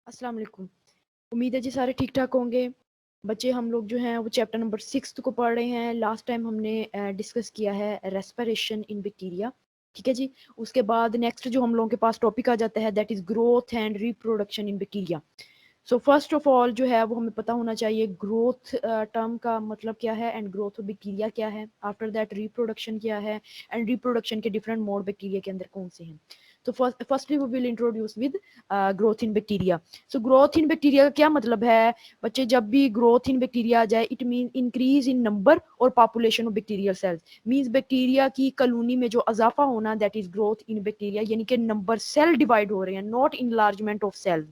अस्सलाम वालेकुम। उम्मीद है जी सारे ठीक ठाक होंगे। बच्चे हम लोग जो हैं वो चैप्टर नंबर 6 को पढ़ रहे हैं। लास्ट टाइम हमने डिस्कस किया है रेस्पिरेशन इन बैक्टीरिया। ठीक है जी। उसके बाद नेक्स्ट जो हम लोगों के पास टॉपिक आ जाता है that is growth and reproduction in bacteria. So first of all जो है वो हमें पता होना चाहिए ग्रोथ टर्म का मतलब क्या है एंड ग्रोथ ऑफ बैक्टीरिया क्या है। आफ्टर दैट रिप्रोडक्शन क्या है एंड रिप्रोडक्शन के डिफरेंट मोड बैक्टीरिया के अंदर कौन से हैं। तो firstly we will introduce with growth in bacteria. So growth in bacteria का क्या मतलब है बच्चे, जब भी ग्रोथ इन बैक्टीरिया आ जाए it mean increase in number और population of bacterial cells. Means bacteria की कॉलोनी में जो अजाफा होना that is growth in bacteria, यानी कि नंबर सेल डिवाइड हो रहे हैं, नॉट इनलार्जमेंट ऑफ सेल।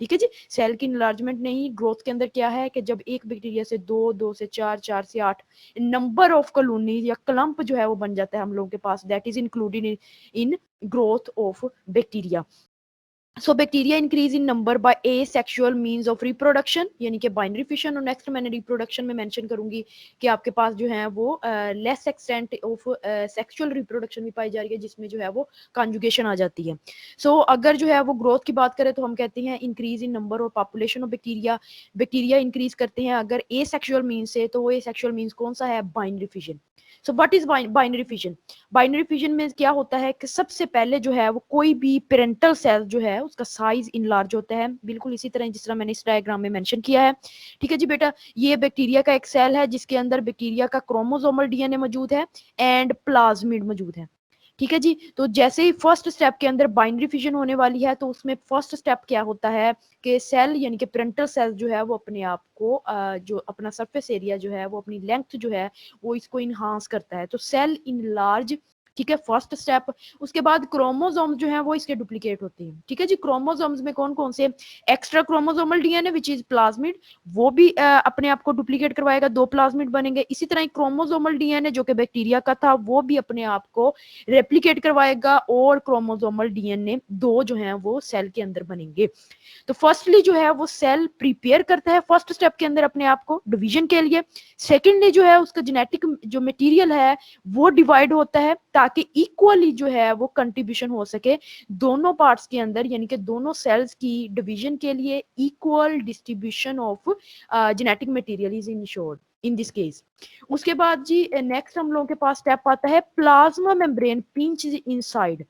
ठीक है जी। सेल की इनलार्जमेंट नहीं, ग्रोथ के अंदर क्या है कि जब एक बैक्टीरिया से दो, दो से चार, चार से आठ नंबर ऑफ कॉलोनी या क्लम्प जो है वो बन जाता है हम लोगों के पास, that is included in growth of bacteria. So bacteria increase in number by a sexual means of reproduction, यानी कि बाइनरी फिशन। और नेक्स्ट मैंने रिप्रोडक्शन में मेंशन करूंगी कि आपके पास जो है वो less extent of sexual reproduction भी पाई जा रही है, जिसमें जो है वो कॉन्जुगेशन आ जाती है। सो अगर जो है वो ग्रोथ की बात करें तो हम कहते हैं इंक्रीज इन नंबर और population of bacteria. Bacteria increase करते हैं अगर ए सेक्सुअल मीन्स से, तो वो ए सेक्सुअल मीन्स कौन सा है? Binary fission. So what is binary fission? Binary fission में क्या होता है कि सबसे पहले जो है वो कोई भी पेरेंटल सेल जो है उसका साइज इनलार्ज होता है, बिल्कुल इसी तरह जिस तरह मैंने इस डायग्राम में मेंशन किया है। ठीक है जी बेटा, ये बैक्टीरिया का एक सेल है जिसके अंदर बैक्टीरिया का क्रोमोसोमल डीएनए मौजूद है एंड प्लाज्मिड मौजूद है। ठीक है जी। तो जैसे ही फर्स्ट स्टेप के अंदर बाइनरी फिजन होने वाली है तो उसमें फर्स्ट स्टेप क्या होता है कि सेल यानी कि पेरेंटल सेल जो है वो अपने आप को जो अपना सरफेस एरिया जो है वो अपनी लेंथ जो है वो इसको इनहांस करता है। तो सेल इन लार्ज, ठीक है, फर्स्ट स्टेप। उसके बाद क्रोमोसोम जो है वो इसके डुप्लीकेट होते हैं। ठीक है जी। क्रोमोसोम्स में कौन कौन से? Extra chromosomal DNA which is plasmid, वो भी अपने आप को डुप्लीकेट करवाएगा, दो प्लाज्मिड बनेंगे। इसी तरह क्रोमोसोमल डीएनए जो कि बैक्टीरिया का था वो भी अपने आप को रेप्लिकेट करवाएगा और क्रोमोसोमल डीएनए दो जो है वो सेल के अंदर बनेंगे। तो फर्स्टली जो है वो सेल प्रिपेयर करता है फर्स्ट स्टेप के अंदर अपने आप को डिवीजन के लिए। सेकेंडली जो है उसका जेनेटिक जो मटेरियल है वो डिवाइड होता है ताकि इक्वली जो है वो कंट्रीब्यूशन हो सके दोनों पार्ट्स के अंदर, यानी कि दोनों सेल्स की डिवीजन के लिए equal distribution of genetic material is insured in this case. उसके बाद जी नेक्स्ट हम लोगों के पास स्टेप आता है प्लाज्मा मेम्ब्रेन पिंच इनसाइड।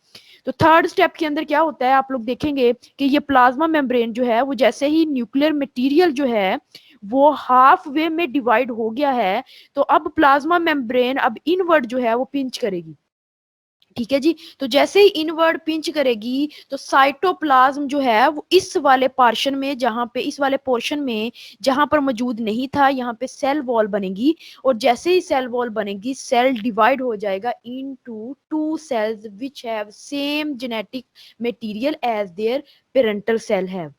तो थर्ड स्टेप के अंदर क्या होता है आप लोग देखेंगे कि ये प्लाज्मा मेम्ब्रेन जो है वो जैसे ही न्यूक्लियर मटेरियल जो है वो हाफ वे में डिवाइड हो गया है, तो अब प्लाज्मा मेम्ब्रेन अब इनवर्ड जो है वो पिंच करेगी। ठीक है जी। तो जैसे ही इनवर्ड पिंच करेगी तो साइटोप्लाज्म जो है वो इस वाले पोर्शन में, जहां पे इस वाले पोर्शन में जहां पर मौजूद नहीं था, यहाँ पे सेल वॉल बनेगी। और जैसे ही सेल वॉल बनेगी सेल डिवाइड हो जाएगा into two cells which have same genetic material as their parental cell है।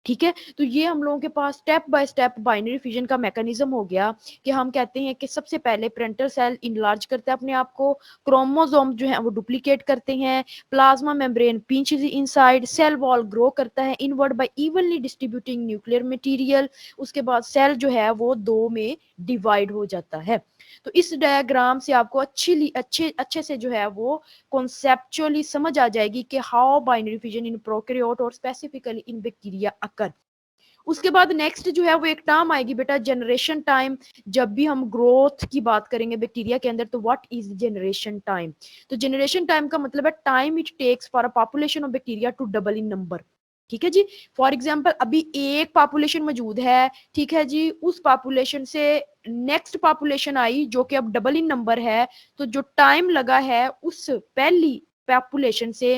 ठीक है। तो ये हम लोगों के पास step by step binary fission का मैकेनिज्म हो गया कि हम कहते हैं कि सबसे पहले पेरेंटल सेल इनलार्ज करता है अपने आप को, क्रोमोसोम जो है वो डुप्लीकेट करते हैं, plasma membrane pinches inside, cell wall grow करता है inward by evenly distributing nuclear material. उसके बाद सेल जो है वो दो में डिवाइड हो जाता है। तो इस डायग्राम से आपको अच्छे अच्छे से जो है वो कॉन्सेप्चुअली समझ आ जाएगी कि how binary fission in prokaryote और स्पेसिफिकली इन बैक्टीरिया अकर। उसके बाद नेक्स्ट जो है वो एक टर्म आएगी बेटा जनरेशन टाइम। जब भी हम ग्रोथ की बात करेंगे बैक्टीरिया के अंदर तो व्हाट इज जनरेशन टाइम? तो जनरेशन टाइम का मतलब है time it takes for a population of bacteria to double in number. ठीक है जी। फॉर एग्जाम्पल अभी एक पॉपुलेशन मौजूद है, ठीक है जी, उस पॉपुलेशन से नेक्स्ट पॉपुलेशन आई जो कि अब डबल इन नंबर है, तो जो टाइम लगा है उस पहली पॉपुलेशन से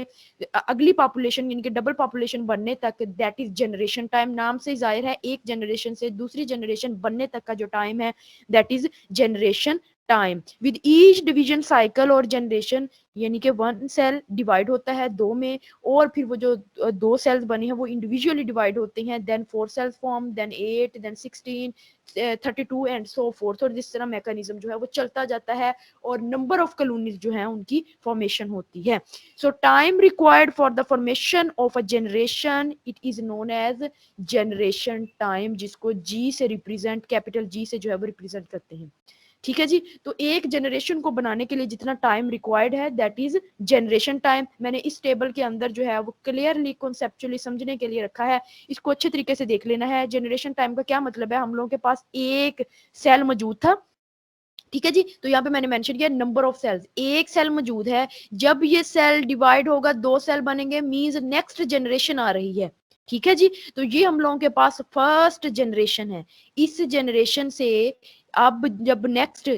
अगली पॉपुलेशन यानी कि डबल पॉपुलेशन बनने तक, दैट इज जनरेशन टाइम। नाम से जाहिर है एक जनरेशन से दूसरी जनरेशन बनने तक का जो टाइम है that is generation time. With each division cycle और जनरेशन, यानी कि वन सेल डिवाइड होता है दो में और फिर वो जो दो सेल्स बने हैं वो इंडिविजुअली डिवाइड होते हैं, then four cells form, then 8, then 16, 32 and so forth. और जिस तरह मैकेनिज्म जो है वो चलता जाता है और नंबर ऑफ कॉलोनीज जो है उनकी फॉर्मेशन होती है। So time required for the formation of a generation it is known as generation time, जिसको G से रिप्रेजेंट, कैपिटल G से जो है वो रिप्रेजेंट करते हैं। ठीक है जी। तो एक जनरेशन को बनाने के लिए जितना टाइम रिक्वायर्ड है दैट इज जनरेशन टाइम। मैंने इस टेबल के अंदर जो है वो क्लियरली कॉन्सेप्चुअली समझने के लिए रखा है, इसको अच्छे तरीके से देख लेना है। जनरेशन टाइम का क्या मतलब है, हम लोगों के पास एक सेल मौजूद था, ठीक है जी। तो यहाँ पे मैंने मेंशन किया नंबर ऑफ सेल्स, एक सेल मौजूद है, जब ये सेल डिवाइड होगा दो सेल बनेंगे, मींस नेक्स्ट जनरेशन आ रही है, ठीक है जी। तो ये हम लोगों के पास फर्स्ट जनरेशन है। इस जनरेशन से अब जब नेक्स्ट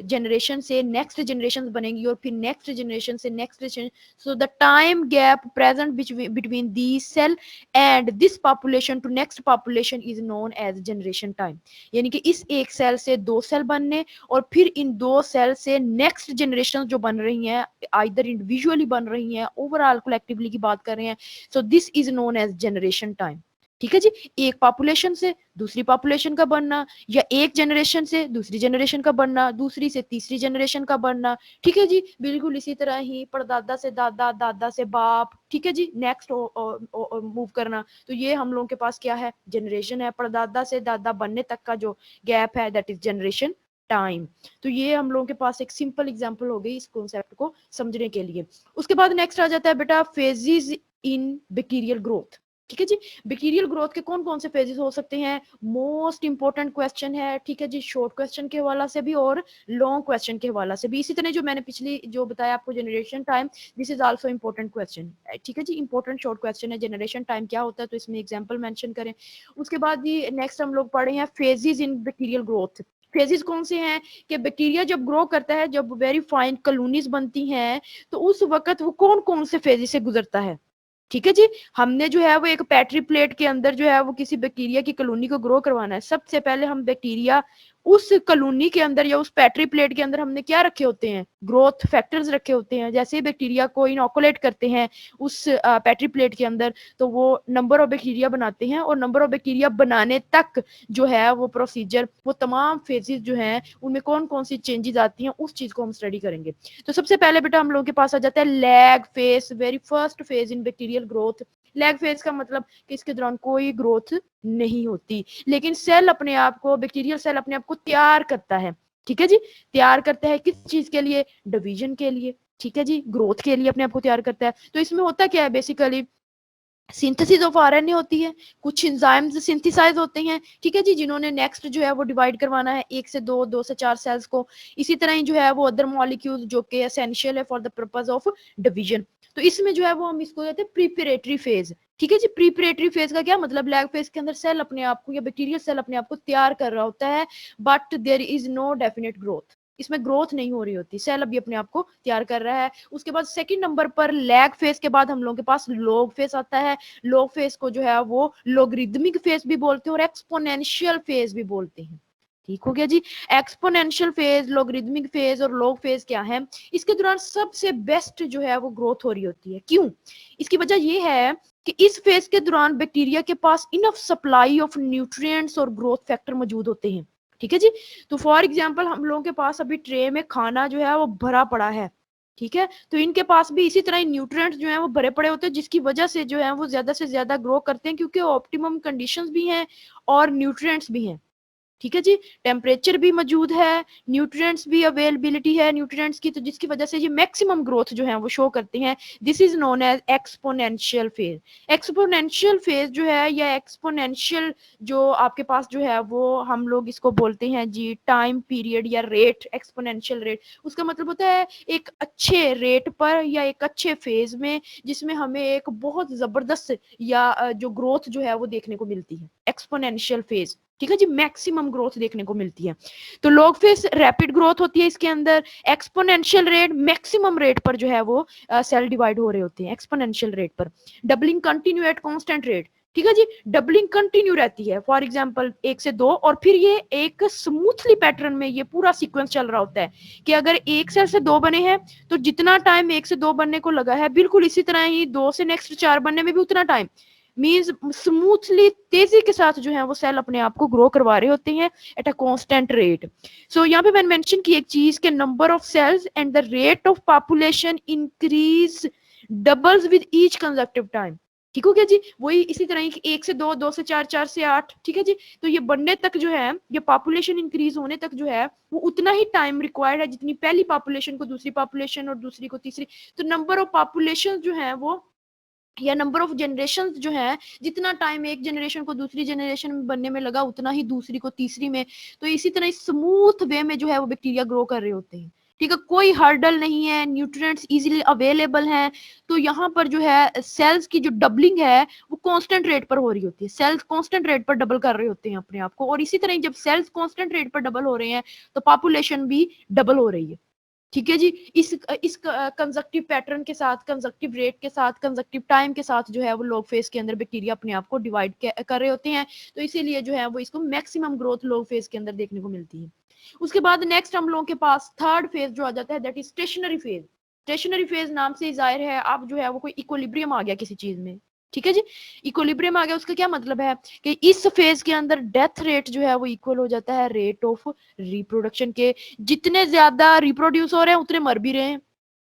जनरेशन बनेंगी और फिर नेक्स्ट जनरेशन से next generation, so the time gap present between the cell and this population to next population is known as generation time. यानी कि इस एक सेल से दो सेल बनने और फिर इन दो सेल से नेक्स्ट जनरेशन जो बन रही हैं, आइदर इंडिविजुअली बन रही हैं, ओवरऑल कलेक्टिवली की बात कर रहे हैं, so this is known as generation time. ठीक है जी। एक पॉपुलेशन से दूसरी पॉपुलेशन का बनना, या एक जनरेशन से दूसरी जनरेशन का बनना, दूसरी से तीसरी जनरेशन का बनना, ठीक है जी। बिल्कुल इसी तरह ही परदादा से दादा, दादा से बाप, ठीक है जी, नेक्स्ट मूव करना। तो ये हम लोगों के पास क्या है, जनरेशन है। परदादा से दादा बनने तक का जो गैप है दैट इज जनरेशन टाइम। तो ये हम लोगों के पास एक सिंपल एग्जांपल हो गई इस कॉन्सेप्ट को समझने के लिए। उसके बाद नेक्स्ट आ जाता है बेटा फेजेस इन बैक्टीरियल ग्रोथ। ठीक है जी। बैक्टीरियल ग्रोथ के कौन कौन से फेजेस हो सकते हैं, मोस्ट इंपॉर्टेंट क्वेश्चन है, ठीक है जी, शॉर्ट क्वेश्चन के हवाला से भी और लॉन्ग क्वेश्चन के हवाला से भी। इसी तरह जो मैंने पिछली जो बताया आपको generation time, this is also important question, ठीक है जी, इंपॉर्टेंट शॉर्ट क्वेश्चन है, जनरेशन टाइम क्या होता है, तो इसमें एग्जाम्पल मेंशन करें। उसके बाद जी नेक्स्ट हम लोग पढ़े हैं फेजेस इन बैक्टीरियल ग्रोथ। फेजेस कौन से हैं कि बैक्टीरिया जब ग्रो करता है, जब वेरी फाइन कॉलोनीज बनती हैं, तो उस वक्त वो कौन कौन से फेजेस से गुजरता है। ठीक है जी। हमने जो है वो एक पेट्री प्लेट के अंदर जो है वो किसी बैक्टीरिया की कॉलोनी को ग्रो करवाना है। सबसे पहले हम बैक्टीरिया उस कॉलोनी के अंदर या उस पेट्री प्लेट के अंदर हमने क्या रखे होते हैं, ग्रोथ फैक्टर्स रखे होते हैं। जैसे ही बैक्टीरिया को इनोकुलेट करते हैं उस पेट्री प्लेट के अंदर, तो वो नंबर ऑफ बैक्टीरिया बनाते हैं, और नंबर ऑफ बैक्टीरिया बनाने तक जो है वो प्रोसीजर, वो तमाम फेजेस जो हैं उनमें कौन कौन सी चेंजेस आती हैं, उस चीज को हम स्टडी करेंगे। तो सबसे पहले बेटा हम लोगों के पास आ जाता है lag phase, very first phase in bacterial growth. Lag phase का मतलब कि इसके दौरान कोई ग्रोथ नहीं होती, लेकिन सेल अपने आप को, बैक्टीरियल सेल अपने आप को तैयार करता है। ठीक है जी। तैयार करता है किस चीज के लिए, डिवीजन के लिए, ठीक है जी, ग्रोथ के लिए अपने आप को तैयार करता है। तो इसमें होता क्या है, बेसिकली सिंथेसिस ऑफ आरएनए होती है, कुछ एंजाइम्स सिंथेसाइज होते हैं, ठीक है जी, जिन्होंने नेक्स्ट जो है वो डिवाइड करवाना है एक से दो, दो से चार सेल्स को। इसी तरह ही जो है वो अदर मॉलिक्यूल जो कि एसेंशियल है for the purpose of division. तो इसमें जो है वो हम इसको कहते हैं प्रीपरेटरी फेज। ठीक है जी। प्रीपरेटरी फेज का क्या मतलब, लैग फेज के अंदर सेल अपने आप को या बैक्टीरियल सेल अपने आप को तैयार कर रहा होता है, but there is no definite growth, इसमें ग्रोथ नहीं हो रही होती, सेल अभी अपने आप को तैयार कर रहा है। उसके बाद सेकंड नंबर पर लैग फेज के बाद हम लोगों के पास लॉग फेज आता है। लॉग फेज को जो है वो लोगरिदमिक फेज भी बोलते हैं और एक्सपोनेंशियल फेज भी बोलते हैं। ठीक हो गया जी। एक्सपोनेंशियल फेज, लोगरिदमिक फेज और लॉग फेज क्या है, इसके दौरान सबसे बेस्ट जो है वो ग्रोथ हो रही होती है। क्यों, इसकी वजह ये है कि इस फेज के दौरान बैक्टीरिया के पास इनफ सप्लाई ऑफ न्यूट्रिएंट्स और ग्रोथ फैक्टर मौजूद होते हैं। ठीक है जी। तो फॉर एग्जाम्पल हम लोगों के पास अभी ट्रे में खाना जो है वो भरा पड़ा है, ठीक है, तो इनके पास भी इसी तरह न्यूट्रिएंट्स जो है वो भरे पड़े होते हैं, जिसकी वजह से जो है वो ज्यादा से ज्यादा ग्रो करते हैं, क्योंकि ऑप्टिमम कंडीशंस भी हैं और न्यूट्रिएंट्स भी हैं। ठीक है जी। टेम्परेचर भी मौजूद है, न्यूट्रिएंट्स भी अवेलेबिलिटी है न्यूट्रिएंट्स की, तो जिसकी वजह से ये मैक्सिमम ग्रोथ जो है वो शो करते हैं। This is known as exponential phase. Exponential phase जो है या एक्सपोनेंशियल जो आपके पास जो है वो हम लोग इसको बोलते हैं जी टाइम पीरियड या रेट, एक्सपोनेंशियल रेट। उसका मतलब होता है एक अच्छे रेट पर या एक अच्छे फेज में, जिसमें हमें एक बहुत जबरदस्त या जो ग्रोथ जो है वो देखने को मिलती है, एक्सपोनेंशियल फेज। ठीक है जी। मैक्सिमम ग्रोथ देखने को मिलती है। तो लॉग फेज रैपिड ग्रोथ होती है इसके अंदर, एक्सपोनेंशियल रेट मैक्सिमम रेट पर जो है वो सेल डिवाइड हो रहे होते हैं एक्सपोनेंशियल रेट पर। Doubling continue at constant rate, ठीक है जी, डबलिंग कंटिन्यू रहती है, फॉर एग्जांपल एक से दो, और फिर ये एक स्मूथली पैटर्न में ये पूरा सीक्वेंस चल रहा होता है कि अगर एक सेल से दो बने हैं तो जितना टाइम एक से दो बनने को लगा है, बिल्कुल इसी तरह ही दो से नेक्स्ट चार बनने में भी उतना टाइम, मींस स्मूथली तेजी के साथ जो है वो सेल अपने आप को ग्रो करवा रहे होते हैं at a constant rate. So यहाँ पे मैंने मेंशन की एक चीज के number of cells and the rate of population increase doubles with each conceptive time. ठीक हो गया जी। वही इसी तरह ही 1 से 2, 2 से 4, 4 से 8, ठीक है जी। तो ये बनने तक जो है, ये पॉपुलेशन इंक्रीज होने तक जो है वो उतना ही टाइम रिक्वायर्ड है जितनी पहली पॉपुलेशन को दूसरी पॉपुलेशन और दूसरी को तीसरी। तो नंबर ऑफ पॉपुलेशन जो है वो, या नंबर ऑफ जनरेशन जो है, जितना टाइम एक जनरेशन को दूसरी जनरेशन में बनने में लगा उतना ही दूसरी को तीसरी में। तो इसी तरह स्मूथ वे में जो है वो बैक्टीरिया ग्रो कर रहे होते हैं। ठीक है, कोई हर्डल नहीं है, न्यूट्रिएंट्स इजीली अवेलेबल हैं। तो यहाँ पर जो है सेल्स की जो डबलिंग है वो कांस्टेंट रेट पर हो रही होती है। सेल्स कांस्टेंट रेट पर डबल कर रहे होते हैं अपने आप को, और इसी तरह जब सेल्स कांस्टेंट रेट पर डबल हो रहे हैं तो पॉपुलेशन भी डबल हो रही है। ठीक है जी। इस कंजक्टिव पैटर्न के साथ, कंजक्टिव रेट के साथ, कंजक्टिव टाइम के साथ जो है वो लॉग फेज के अंदर बैक्टीरिया अपने आप को डिवाइड कर रहे होते हैं। तो इसीलिए जो है वो इसको मैक्सिमम ग्रोथ लॉग फेज के अंदर देखने को मिलती है। उसके बाद नेक्स्ट हम लोगों के पास थर्ड फेज जो आ जाता है, that is stationary phase. Stationary phase नाम से ही जाहिर है अब जो है वो कोई इक्विलिब्रियम आ गया किसी चीज में। ठीक है जी, इक्विलिब्रियम आ गया। उसका क्या मतलब है कि इस फेज के अंदर डेथ रेट जो है वो इक्वल हो जाता है रेट ऑफ रिप्रोडक्शन के। जितने ज्यादा रिप्रोड्यूस हो रहे हैं उतने मर भी रहे हैं।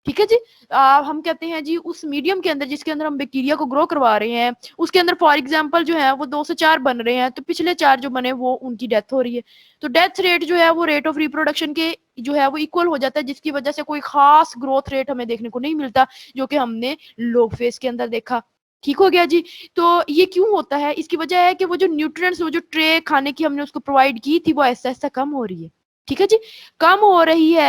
ठीक है जी। हम कहते हैं जी उस मीडियम के अंदर जिसके अंदर हम बैक्टीरिया को ग्रो करवा रहे हैं, उसके अंदर फॉर एग्जांपल जो है वो 2 से 4 बन रहे हैं, तो पिछले 4 जो बने वो उनकी डेथ हो रही है। तो डेथ रेट जो है वो रेट ऑफ रिप्रोडक्शन के जो है वो इक्वल हो जाता है, जिसकी वजह से कोई खास ग्रोथ रेट हमें देखने को नहीं मिलता, जो कि हमने लॉग फेज के अंदर देखा। ठीक हो गया जी। तो ये क्यों होता है? इसकी वजह है कि वो जो न्यूट्रिएंट्स, वो जो ट्रे खाने की हमने उसको प्रोवाइड की थी, वो ऐसा ऐसा कम हो रही है। ठीक है जी, कम हो रही है।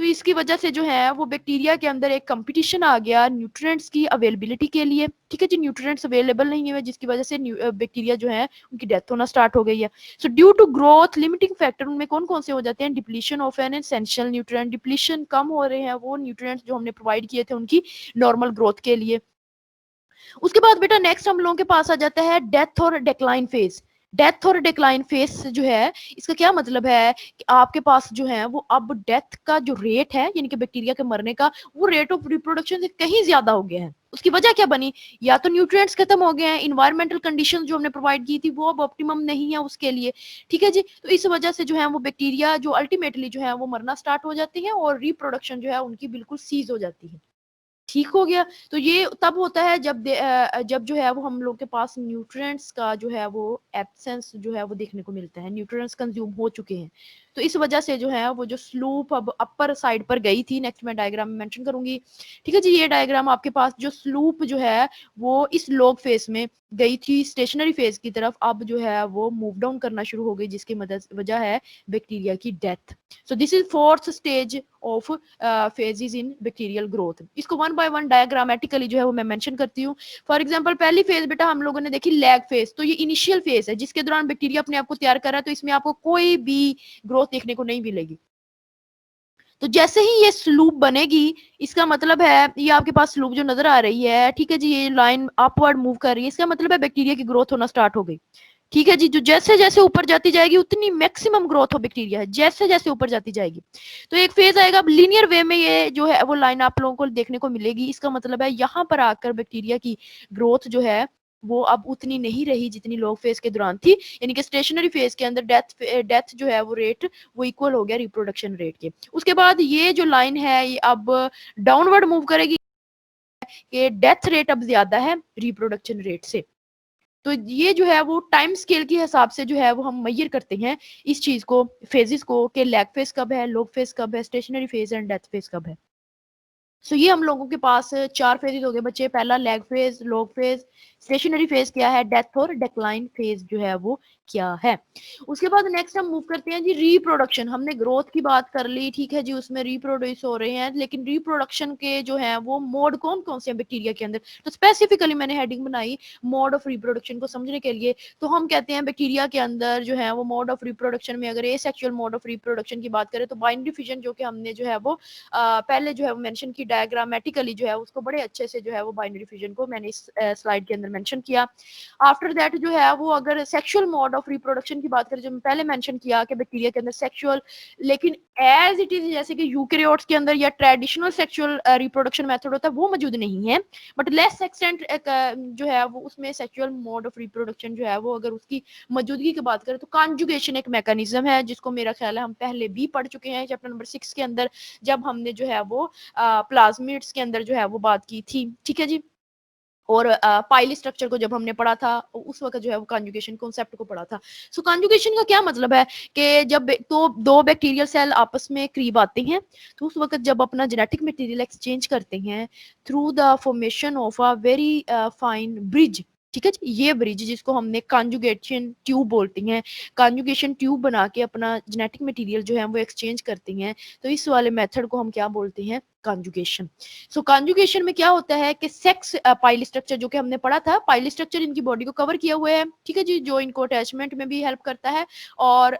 तो इसकी वजह से जो है वो बैक्टीरिया के अंदर एक कंपटीशन आ गया न्यूट्रिएंट्स की अवेलेबिलिटी के लिए। ठीक है जी, न्यूट्रिएंट्स अवेलेबल नहीं है जिसकी वजह से बैक्टीरिया जो है उनकी डेथ होना स्टार्ट हो गई है। So due to growth limiting factor उनमें कौन कौन से हो जाते हैं? Depletion of an essential nutrient, depletion कम हो रहे हैं वो न्यूट्रिएंट्स जो हमने प्रोवाइड किए थे उनकी नॉर्मल ग्रोथ के लिए। उसके बाद बेटा नेक्स्ट हम लोगों के पास आ जाता है डेथ और डिक्लाइन फेज। डेथ और डिक्लाइन फेज जो है, इसका क्या मतलब है कि आपके पास जो है वो अब डेथ का जो रेट है, यानी कि बैक्टीरिया के मरने का, वो रेट ऑफ रिप्रोडक्शन से कहीं ज्यादा हो गया है। उसकी वजह क्या बनी? या तो न्यूट्रिएंट्स खत्म हो गए हैं, इन्वायरमेंटल कंडीशन जो हमने प्रोवाइड की थी वो अब ऑप्टिमम नहीं है उसके लिए। ठीक है जी। तो इस वजह से जो है वो बैक्टीरिया जो अल्टीमेटली जो है वो मरना स्टार्ट हो जाती है और रिप्रोडक्शन जो है उनकी बिल्कुल सीज हो जाती है। ठीक हो गया। तो ये तब होता है जब जो है वो हम लोग के पास न्यूट्रिएंट्स का जो है वो एब्सेंस जो है वो देखने को मिलता है, न्यूट्रिएंट्स कंज्यूम हो चुके हैं। तो इस वजह से जो है वो जो स्लूप अब अपर साइड पर गई थी, नेक्स्ट मैं डायग्राम में मेंशन करूंगी। ठीक है जी, ये डायग्राम आपके पास जो स्लूप जो है वो इस लॉग फेज में गई थी स्टेशनरी फेज की तरफ, अब जो है वो मूव डाउन करना शुरू हो गई, जिसकी मदद वजह है बैक्टीरिया की death. So this is fourth stage of phases in bacterial growth. इसको वन बाय वन डायग्रामेटिकली जो है वो मैं मेंशन करती हूँ। फॉर एग्जांपल पहली फेज बेटा हम लोगों ने देखी लैग फेज। तो ये इनिशियल फेज है जिसके दौरान बैक्टीरिया अपने आप को तैयार कर रहा है, तो इसमें आपको कोई भी ग्रोथ देखने को नहीं मिलेगी। तो जैसे ही ये स्लूप बनेगी, इसका मतलब है ये आपके पास स्लूप जो नजर आ रही है, ठीक है जी, ये लाइन अपवर्ड मूव कर रही है, इसका मतलब है बैक्टीरिया की ग्रोथ होना स्टार्ट हो गई। ठीक है जी, जो जैसे जैसे ऊपर जाती जाएगी उतनी मैक्सिमम ग्रोथ हो बैक्टीरिया है, जैसे जैसे ऊपर जाती जाएगी। तो एक फेज आएगा लीनियर वे में, ये जो है वो लाइन आप लोगों को देखने को मिलेगी। इसका मतलब है यहाँ पर आकर बैक्टीरिया की ग्रोथ जो है वो अब उतनी नहीं रही जितनी लॉग फेज के दौरान थी, यानी कि स्टेशनरी फेज के अंदर डेथ जो है वो रेट वो इक्वल हो गया रिप्रोडक्शन रेट के। उसके बाद ये जो लाइन है ये अब डाउनवर्ड मूव करेगी, कि डेथ रेट अब ज्यादा है रिप्रोडक्शन रेट से। तो ये जो है वो टाइम स्केल के हिसाब से जो है वो हम मेजर करते हैं इस चीज को, फेजेस को, कि लैग फेज कब है, लॉग फेज कब है, stationary phase and death phase कब है। सो ये हम लोगों के पास 4 फेजेस हो गए बच्चे। पहला lag phase, log phase, stationary phase क्या है, डेथ और डिक्लाइन फेज जो है वो क्या है। उसके बाद नेक्स्ट हम मूव करते हैं जी रिप्रोडक्शन। हमने ग्रोथ की बात कर ली, ठीक है जी, उसमें रिप्रोड्यूस हो रहे हैं, लेकिन रिप्रोडक्शन के जो है वो मोड कौन कौन से हैं बैक्टीरिया के अंदर, तो स्पेसिफिकली मैंने हेडिंग बनाई मोड ऑफ रिप्रोडक्शन को समझने के लिए। तो हम कहते हैं बैक्टीरिया के अंदर जो है वो मोड ऑफ रिप्रोडक्शन में अगर एसेक्सुअल मोड ऑफ रिप्रोडक्शन की बात करें तो बाइनरी फिजन, जो कि हमने जो है वो पहले जो है वो मेंशन की डायग्रामेटिकली जो है उसको बड़े अच्छे से जो है वो बाइनरी फिजन को मैंने इस स्लाइड के अंदर मेंशन किया। आफ्टर दैट जो है वो अगर सेक्सुअल मोड ऑफ रिप्रोडक्शन की बात करें, जो मैं पहले मेंशन किया कि बैक्टीरिया के अंदर सेक्सुअल, लेकिन एज इट इज जैसे कि यूकेरियोट्स के अंदर या ट्रेडिशनल सेक्सुअल रिप्रोडक्शन मेथड होता है वो मौजूद नहीं है, बट लेस एक्सटेंट जो है वो उसमें सेक्सुअल मोड ऑफ रिप्रोडक्शन जो है वो अगर उसकी मौजूदगी की बात करें तो कॉन्जुगेशन एक मैकेनिज्म है, जिसको मेरा ख्याल है हम पहले भी पढ़ चुके हैं चैप्टर नंबर 6 के अंदर, जब हमने जो है वो प्लाज्मिड्स के अंदर जो है वो बात की थी। ठीक है जी। और पाइली स्ट्रक्चर को जब हमने पढ़ा था उस वक्त जो है वो कॉन्जुगेशन कॉन्सेप्ट को पढ़ा था। सो कॉन्जुगेशन का क्या मतलब है कि जब तो दो बैक्टीरियल सेल आपस में करीब आते हैं तो उस वक्त जब अपना जेनेटिक मटेरियल एक्सचेंज करते हैं through the formation of a very fine bridge, ठीक है जी, ये ब्रिज जिसको हमने कॉन्जुगेशन ट्यूब बोलते हैं, कॉन्जुगेशन ट्यूब बना के अपना जेनेटिक मटेरियल जो है वो एक्सचेंज करते हैं, तो इस वाले मेथड को हम क्या बोलते हैं, कॉन्जुगेशन। सो कॉन्जुगेशन में क्या होता है कि सेक्स पाइल स्ट्रक्चर जो कि हमने पढ़ा था, पाइल स्ट्रक्चर इनकी बॉडी को कवर किया हुआ है, ठीक है जी, जो इनको अटैचमेंट में भी हेल्प करता है और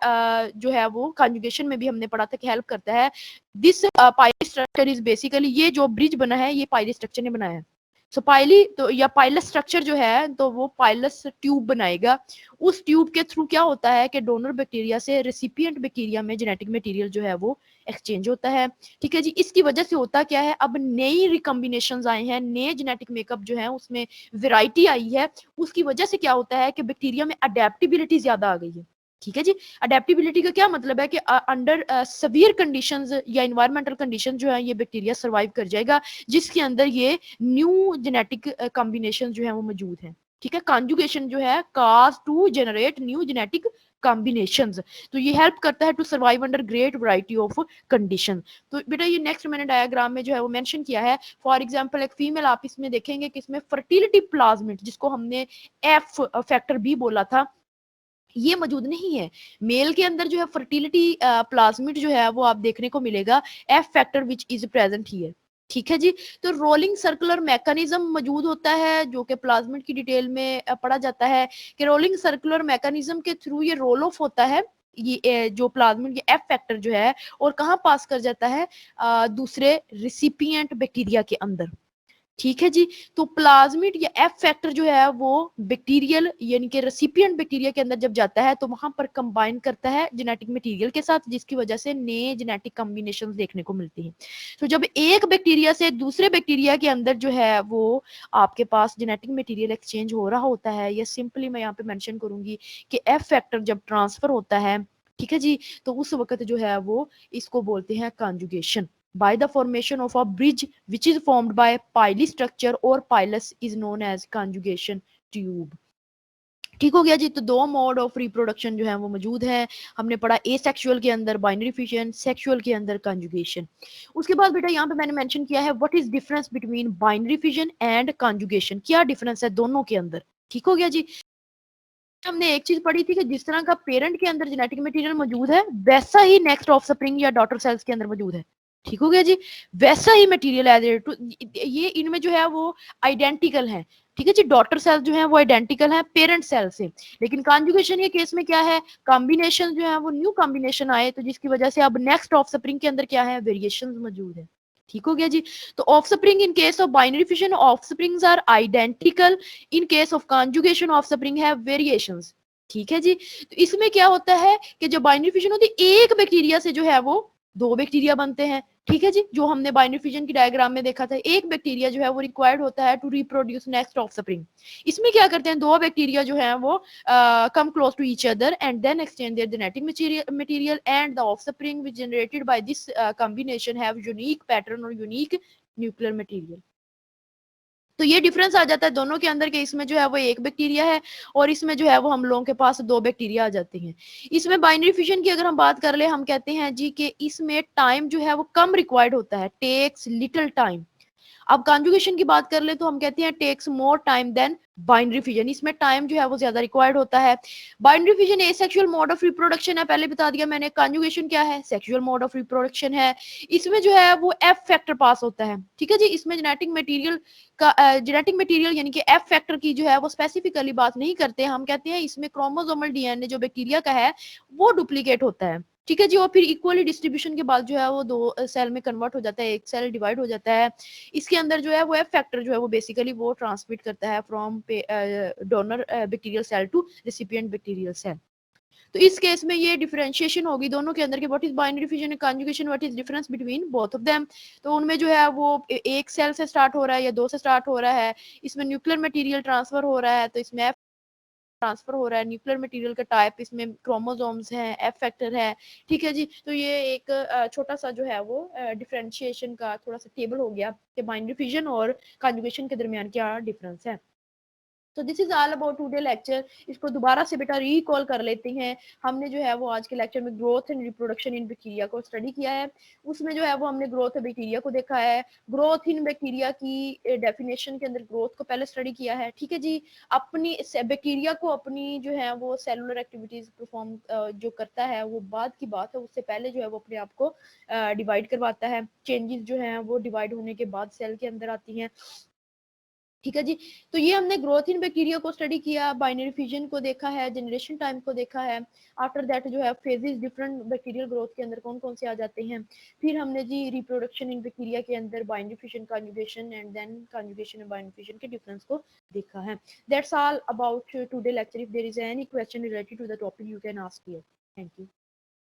जो है वो कॉन्जुगेशन में भी हमने पढ़ा था कि हेल्प करता है। This pile structure is basically, ये जो ब्रिज बना है ये पाइल स्ट्रक्चर ने बनाया है। सो पाइली तो या पाइलस स्ट्रक्चर जो है तो वो पाइलस ट्यूब बनाएगा, उस ट्यूब के थ्रू क्या होता है कि डोनर बैक्टीरिया से रेसिपिएंट बैक्टीरिया में जेनेटिक मटेरियल जो है वो एक्सचेंज होता है, ठीक है जी। इसकी वजह से होता क्या है, अब नई रिकॉम्बिनेशंस आए हैं, नए जेनेटिक मेकअप जो है उसमें वैरायटी आई है, उसकी वजह से क्या होता है कि बैक्टीरिया में अडेप्टिबिलिटी ज्यादा आ गई है, ठीक है जी। अडेप्टिबिलिटी का क्या मतलब है कि अंडर सवियर कंडीशंस या इन्वायरमेंटल कंडीशन जो है ये बैक्टीरिया सर्वाइव कर जाएगा, जिसके अंदर ये न्यू जेनेटिक कॉम्बिनेशन जो है वो मौजूद है, ठीक है। कॉन्जुगेशन जो है cause to generate new genetic combinations, तो ये हेल्प करता है to survive under great variety of condition. तो बेटा ये नेक्स्ट मैंने डायग्राम में जो है वो मेंशन किया है, फॉर एग्जांपल एक फीमेल आप इसमें देखेंगे कि इसमें फर्टिलिटी प्लाज्मिड जिसको हमने एफ फैक्टर बी बोला था ये मौजूद नहीं है। मेल के अंदर जो है फर्टिलिटी प्लाज्मिड जो है वो आप देखने को मिलेगा, F factor which is present here, ठीक है जी। तो रोलिंग सर्कुलर मैकेनिज्म मौजूद होता है जो कि प्लाज्मिड की डिटेल में पढ़ा जाता है कि रोलिंग सर्कुलर मैकेनिज्म के थ्रू ये रोल ऑफ होता है, ये जो प्लाज्मिड ये एफ फैक्टर जो है और कहाँ पास कर जाता है, दूसरे रिसिपिएंट बैक्टीरिया के अंदर, ठीक है जी। तो प्लाज्मिड या एफ फैक्टर जो है वो बैक्टीरियल यानी कि रेसिपिएंट बैक्टीरिया के अंदर जब जाता है तो वहां पर कंबाइन करता है जेनेटिक मटेरियल के साथ, जिसकी वजह से नए जेनेटिक कॉम्बिनेशन देखने को मिलती हैं। तो जब एक बैक्टीरिया से दूसरे बैक्टीरिया के अंदर जो है वो आपके पास जेनेटिक मटेरियल एक्सचेंज हो रहा होता है, या सिंपली मैं यहाँ पे मेंशन करूंगी कि एफ फैक्टर जब ट्रांसफर होता है, ठीक है जी, तो उस वक्त जो है वो इसको बोलते हैं conjugation by the formation of a bridge which is formed by pili structure or pilus is known as conjugation tube। ठीक हो गया जी। तो दो मोड ऑफ रिप्रोडक्शन जो है वो मौजूद है, हमने पढ़ा ए सेक्सुअल के अंदर बाइनरी फिशन, सेक्सुअल के अंदर कंजुगेशन। उसके बाद बेटा यहाँ पे मैंने मेंशन किया है what is difference between binary fission and conjugation, क्या डिफरेंस है दोनों के अंदर, ठीक हो गया जी। हमने एक चीज पढ़ी थी कि जिस तरह का पेरेंट के अंदर जेनेटिक मटेरियल मौजूद है वैसा ही नेक्स्ट ऑफ स्प्रिंग या डॉटर सेल्स के अंदर मौजूद है, ठीक हो गया जी। वैसा ही मटेरियल एज ये इनमें जो है वो आइडेंटिकल है, ठीक है जी। डॉटर सेल जो है वो आइडेंटिकल है पेरेंट सेल से, लेकिन कॉन्जुगेशन के केस में क्या है, कॉम्बिनेशन जो है वो न्यू कॉम्बिनेशन आए तो जिसकी वजह से अब नेक्स्ट ऑफ स्प्रिंग के अंदर क्या है, वेरिएशन मौजूद है, ठीक हो गया जी। तो offspring in case of binary fission offsprings are identical, in case of conjugation offspring है वेरिएशंस, ठीक है जी। तो इसमें क्या होता है कि जब बाइनरी फिशन होती है एक बैक्टीरिया से जो है वो दो बैक्टीरिया बनते हैं, ठीक है जी, जो हमने बाइनरी फिशन की डायग्राम में देखा था, एक बैक्टीरिया जो है वो रिक्वायर्ड होता है टू रिप्रोड्यूस नेक्स्ट ऑफस्प्रिंग। इसमें क्या करते हैं, दो बैक्टीरिया जो है वो come close to each other and then exchange their genetic material and the offspring which generated by this combination have unique pattern और यूनिक न्यूक्लियर मटेरियल। तो ये डिफरेंस आ जाता है दोनों के अंदर के, इसमें जो है वो एक बैक्टीरिया है और इसमें जो है वो हम लोगों के पास दो बैक्टीरिया आ जाते हैं। इसमें बाइनरी फिशन की अगर हम बात कर ले, हम कहते हैं जी कि इसमें टाइम जो है वो कम रिक्वायर्ड होता है, टेक्स लिटिल टाइम। अब कॉन्जुगेशन की बात कर ले तो हम कहते हैं takes more time than binary fission, इसमें टाइम जो है वो ज्यादा रिक्वायर्ड होता है। Binary fission asexual mode of reproduction है, पहले बता दिया मैंने। कॉन्जुगेशन क्या है, सेक्सुअल मोड ऑफ रिप्रोडक्शन है। इसमें जो है वो एफ फैक्टर पास होता है, ठीक है जी। इसमें जेनेटिक मटेरियल का जेनेटिक मटेरियल यानी कि एफ फैक्टर की जो है वो स्पेसिफिकली बात नहीं करते, हम कहते हैं इसमें क्रोमोसोमल डीएनए जो बैक्टीरिया का है वो डुप्लीकेट होता है, ठीक है जी। और फिर इक्वली डिस्ट्रीब्यूशन के बाद जो है वो दो सेल में कन्वर्ट हो जाता है, एक सेल डिवाइड हो जाता है। इसके अंदर जो है वो एफ फैक्टर जो है वो बेसिकली वो ट्रांसमिट करता है from donor bacterial cell to recipient bacterial cell. तो इस केस में ये डिफरेंशिएशन होगी दोनों के अंदर के what is binary fission and conjugation, what is difference between both of them. तो उनमें जो है वो एक सेल से स्टार्ट हो रहा है या दो से स्टार्ट हो रहा है, इसमें न्यूक्लियर मटेरियल ट्रांसफर हो रहा है तो इसमें ट्रांसफर हो रहा है, न्यूक्लियर मटेरियल का टाइप, इसमें क्रोमोसोम्स हैं, एफ फैक्टर है, ठीक है जी। तो ये एक छोटा सा जो है वो डिफरेंशिएशन का थोड़ा सा टेबल हो गया कि बाइनरी फिजन और कॉन्जुगेशन के दरमियान क्या डिफरेंस है। तो this is all about today lecture. इसको दोबारा से बेटा रिकॉल कर लेते हैं। हमने जो है वो आज के लेक्चर में growth and reproduction in bacteria को स्टडी किया है। उसमें जो है वो हमने ग्रोथ बैक्टीरिया को देखा है, ग्रोथ इन बैक्टीरिया की डेफिनेशन के अंदर ग्रोथ को पहले स्टडी किया है, ठीक है जी। अपनी बैक्टीरिया को अपनी जो है वो सेलुलर एक्टिविटीज परफॉर्म जो करता है वो बाद की बात है, उससे पहले जो है वो अपने आप को डिवाइड करवाता है। चेंजेस जो है वो डिवाइड होने के बाद सेल के अंदर आती हैं, ठीक है जी। तो ये हमने ग्रोथ इन बैक्टीरिया को स्टडी किया, बाइनरी फिजन को देखा है, जनरेशन टाइम को देखा है। आफ्टर दैट जो है फेजेस डिफरेंट बैक्टीरियल ग्रोथ के अंदर कौन कौन से आ जाते हैं। फिर हमने जी रिप्रोडक्शन इन बैक्टीरिया के अंदर binary fission, conjugation and then conjugation and binary fission के डिफरेंस को देखा है। That's all about today lecture. If there is any question related to the topic you can ask here. Thank you.